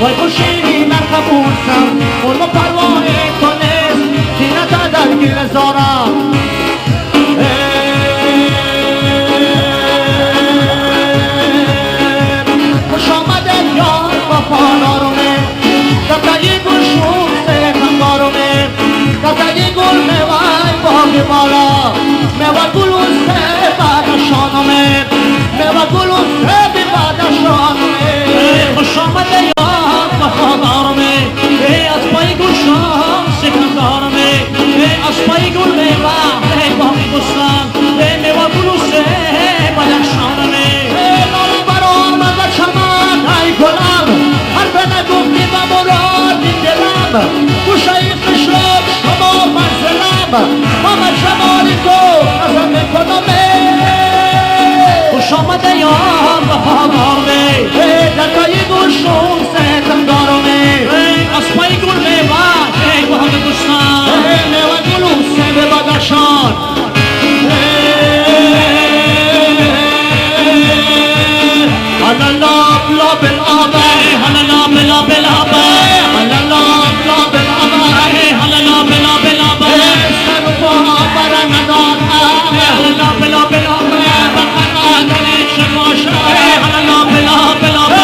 وای خوشی مرکبوسم اون پروای کنست زینت در گیر زارم خوش آمده یار وفادارمه دفتری گل شون سیخنگارمه دفتری گل میوای باقی بالا میوای گلون سه بادشانمه میوای گلون سه بادشانمه خوش آمده یار وفادارمه از پای گل شون سیخنگارمه از پای گل میوای باقی بستان میوای گلون سه بادشانمه نالا برام از چمان ای گلم هر بنا گفتی و مرادی دلم گوشه فشرب شما منزلم همه جمالی تو ازم میکنمه خوش آمده یار وفادارمه در پای گل شون ستمدارمه از پای گل میوه باقی بستان میوه گلون سه بادشان هلا لاب لاب الآبا هلا لاب لاب الآبا هلا لاب لاب الآبا هلا لاب لاب الآبا سرفا برندان هلا لاب لاب الآبا برندان شماشا هلا لاب لاب الآبا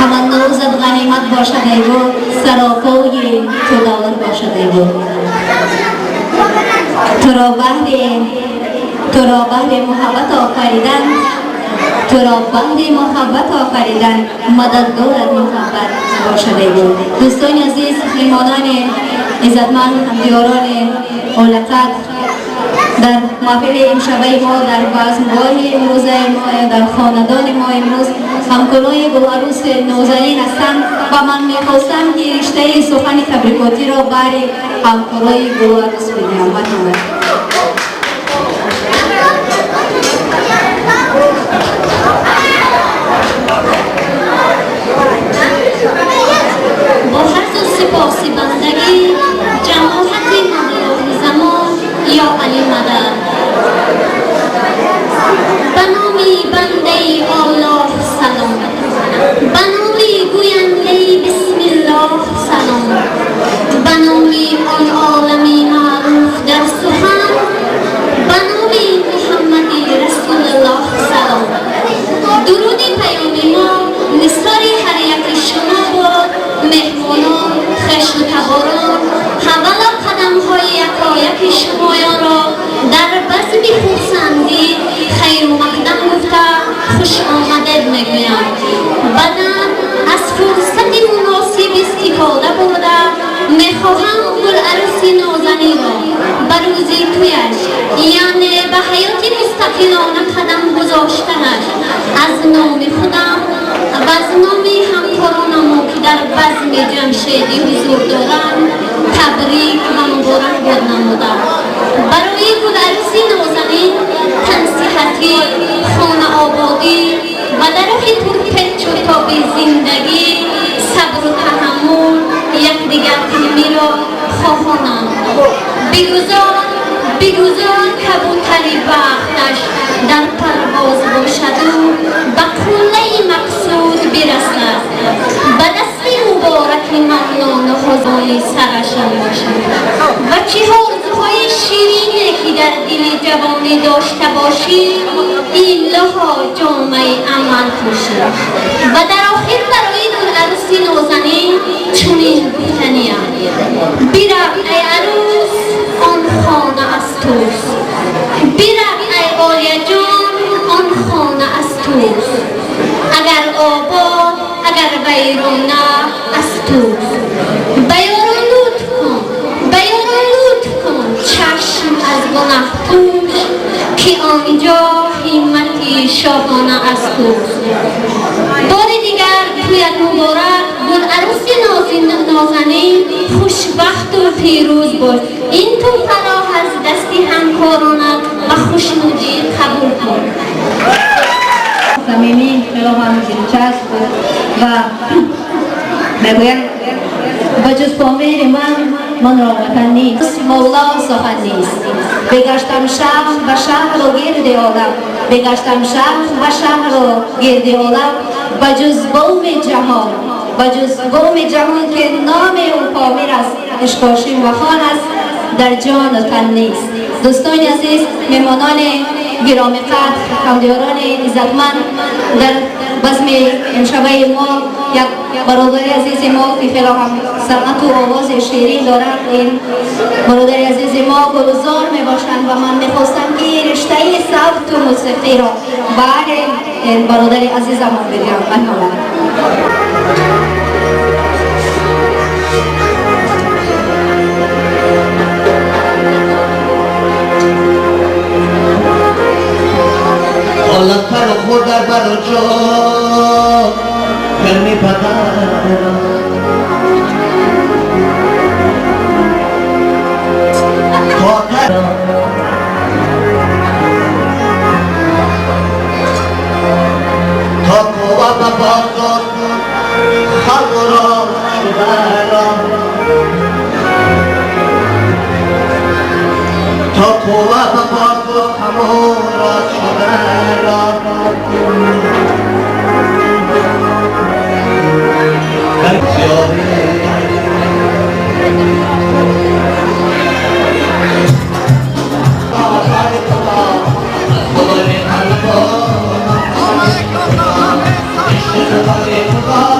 همان نوزد غنیمت باشد ایگو سراپای تو داور باشد ایگو تو را بهر محبت آفریدن تو را بهر محبت آفریدن مددگار از محبت باشد ایگو دوستان عزیز میهمانان عزتمند همدیاران اولقت در محفل امشبه ما در بزمگاه امروزه ما در خاندان ما امروز همکارای گلعروس نازنین هستند و من میخواستم که رشته سخن تبریکاتی را برای همکارای گلعروس بگم. با عرض و سپاس بندگی جماعت مبلغ زمان یا علی مدد به نام بنده الله سلام به نام گوینده بسم الله سلام به نام آن عالمی معروف در سخن به نام محمد رسول الله سلام درود پیام ما نثار هر یک شما باد مهمانان خشت و تباران حوالا قدم های یکایک شمایان را در بزم خورسندی خیر و مقدم گفته خوش آمدید میگویم بعدم از فرصت مناسب استفاده برده میخواهم گلعروس نازنین را به روزی تویش یعنی به حیات مستقلانه قدم گذاشتنش از نام خودم و از نام همکارانم که در بزم جمشیدی حضور دارند تبریک و مبارک باد نمودم. برای گلعروس نازنین تن صحتی، خانه آبادی و در راه پرپیچ و تاب زندگی صبر و تحمل یکدیگر تیمی را خواهانم. بگذار کبوتری بختش در پرواز باشد و به قله مقصود برسد به دست مبارک مولان خزای سرشان باشد و چه آرزوهای شیرینی که در دل جوانی داشته باشی این لها جامعه عمل پوشید و در آخر برای گلعروس نازنین چنین گفتنیم برو ای عروس آن خانه از توست برو ای آلیه جان آن خانه از توست اگر آباد اگر ویرانه از توست به یاران لطف کن چشم از گناه پوش که آنجا همتی شاهانه از توست. بار دیگر تویت مبارک گلعروس نازنین خوشبخت و پیروز باش. این تحفه را از دستی همکارانت و خوشنودی قبول کن. صمیمی خیلی هم دلچسب بود و میگویم با جز فامیل من را وطن نیست مولا سخن نیست بگشتم شهر و شهر و گرد عالم بگشتم شهر و شهر و گرد عالم با جز بوم جهان که نام او پامیر است اشکاشیم و خان است در جان و تن نیست. دوستان عزیز میهمانان گرامی قدر همدیاران عزتمند در بزم امشبه ما یک برادر عزیز ما که خیلی هم صنعت و آواز شیرین دارند این برادر عزیز ما گلزار می باشند و من میخواستم که رشته صوت و موسیقی را برای این برادر عزیزم بگم. حالت پر خود در برا جا کرمی پدر تا کوه ببازد خلق را شدرم تا کوه ببازد همون را شدرم در زیاده Oh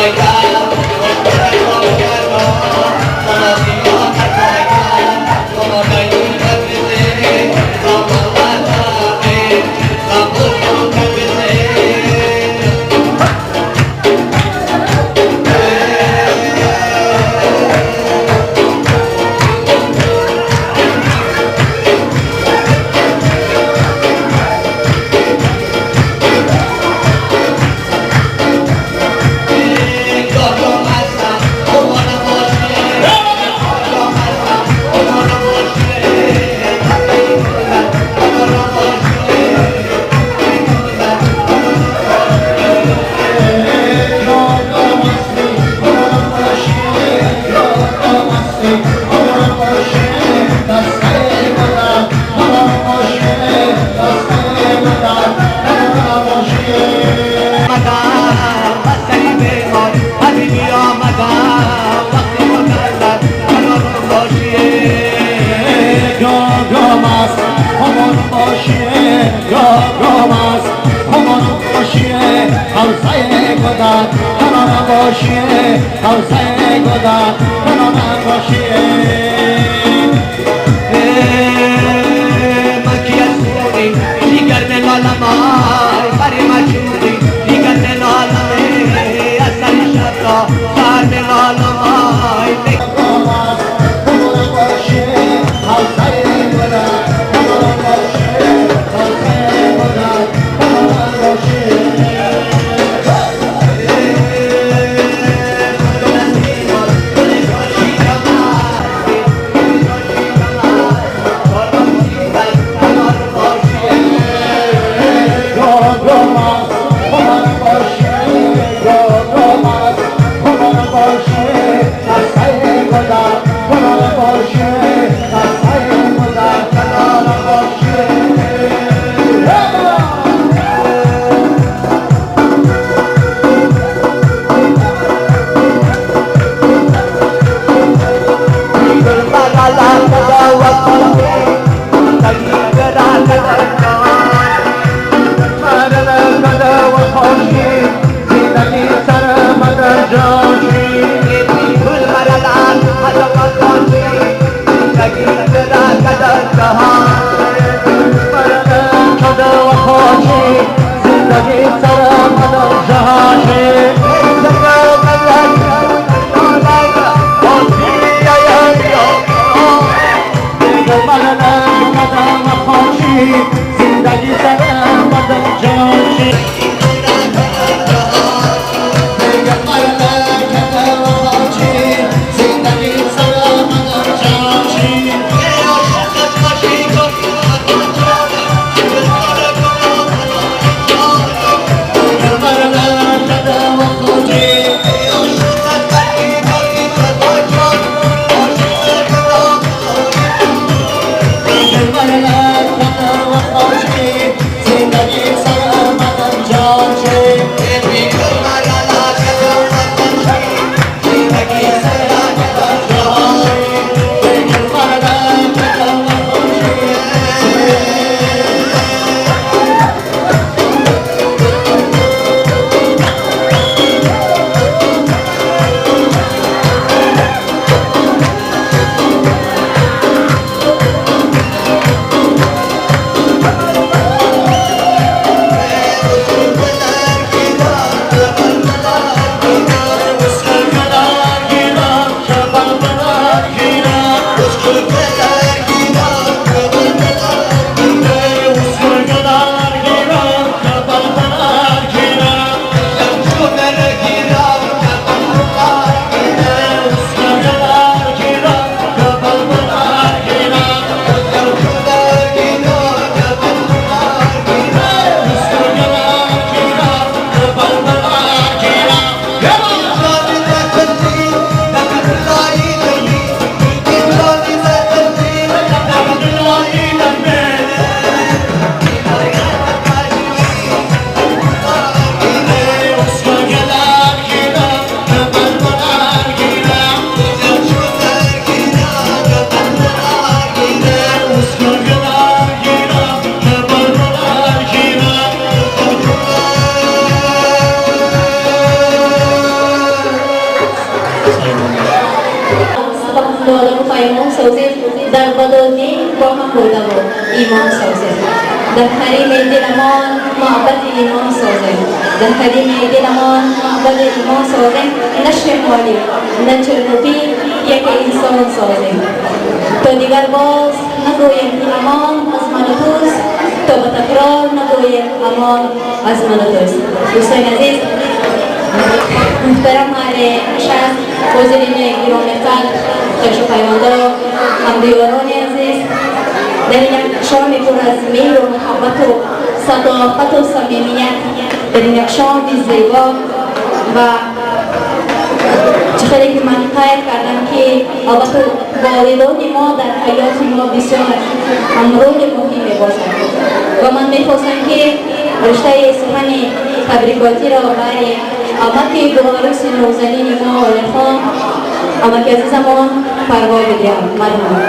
Hallelujah. همان باشیه گام است همان باشیه حوزه گذر همان باشیه حوزه گذر همان باشیه مکیسونی دیگر دلالمای بری مچونی دیگر دلالمای اثر شبرا سر دلالمای زندگی سر مدن جانشی در بدانی با هم بوده و ایمان سازه در حریم دلمان محبت ایمان سازه در حریم دلمان محبت ایمان سازه نه شمالی نه جنوبی یک انسان سازه تا دیگر باز نگویم امان از من و توست تا به تکرار نگویم امان از من و توست دوستان عزیز محترم اهل شهر حاضرین گرامی قدر تشریف فرمانده همدیواران عزیز در این شام پر از مهر و محبت و صداقت و صمیمیت در این شام زیبا و چقدر که من قید کردم که البته والدان ما در حیات ما بسیار رول مهمی باشند و من میخواستم که رشته سخن تبریکاتی را برای امک بلارس نوزنین ما آلخان امک عزیزمان پروا بدیم. ممنون.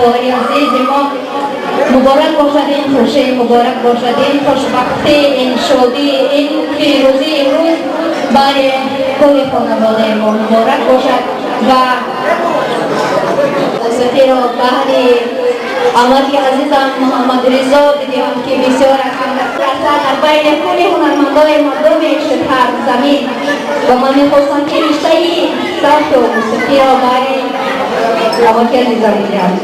خواهی عزیز ما مبارک باشد این خوشی، مبارک باشد این خوشبختی، این شادی، این پیروزی امروز برای کل خانواده ما مبارک باشد و موسیقی را بهری آمدی عزیزم محمد رضا بدیم که بسیار در بین کل هنرمندان مردم شهر زمین و من میخواستم که رشته سبک و موسیقی را بهری آمدی عزیزم بدیم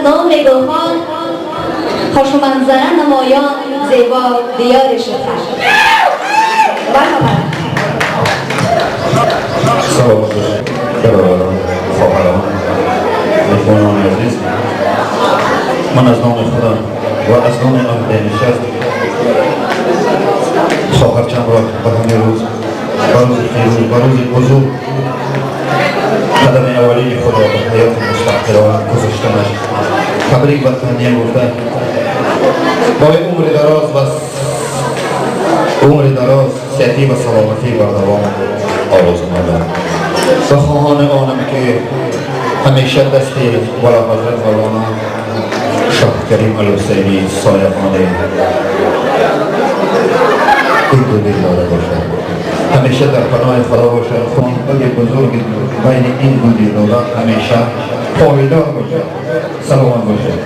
نام گلخان خوش منظره نمایان زیبا دیار شهر برخبر سلام برادران خواهران مهمانان عزیز من از نام خدا و از نام عهده نشست خواهرچم را به همین روز به روز بزرگ قدم اولی خدا به حیات مستقرانه گذاشتنش تبریک و تهنیه گفته با عمر دراز صحتی و سلامتی بر دوام آرزو مندم و خواهان آنم که همیشه دستی والا حضرت مولانا شاه کریم الحسینی سایه‌خانه این دو دل داده باشد همیشه در پناه خدا باشد خانواده بزرگ بین این دو دل داده همیشه پایدار باشد سلامت باشد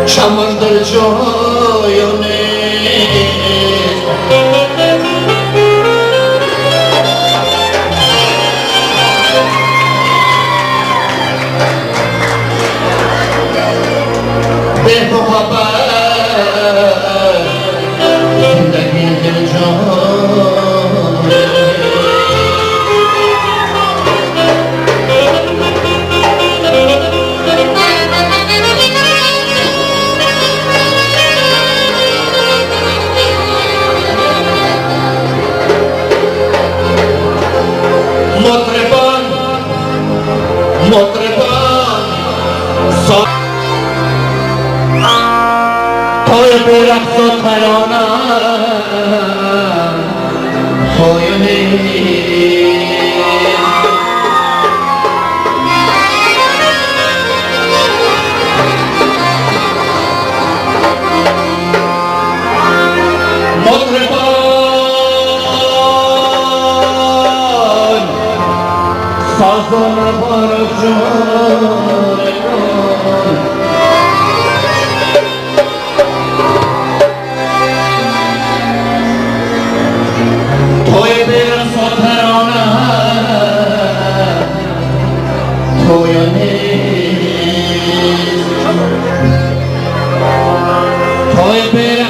چمن در جایانه به محبت زندگی دل جانه مطربان پای برقص و ترانه پایانه سازان بار جان توی برقص و ترانه پایانه توی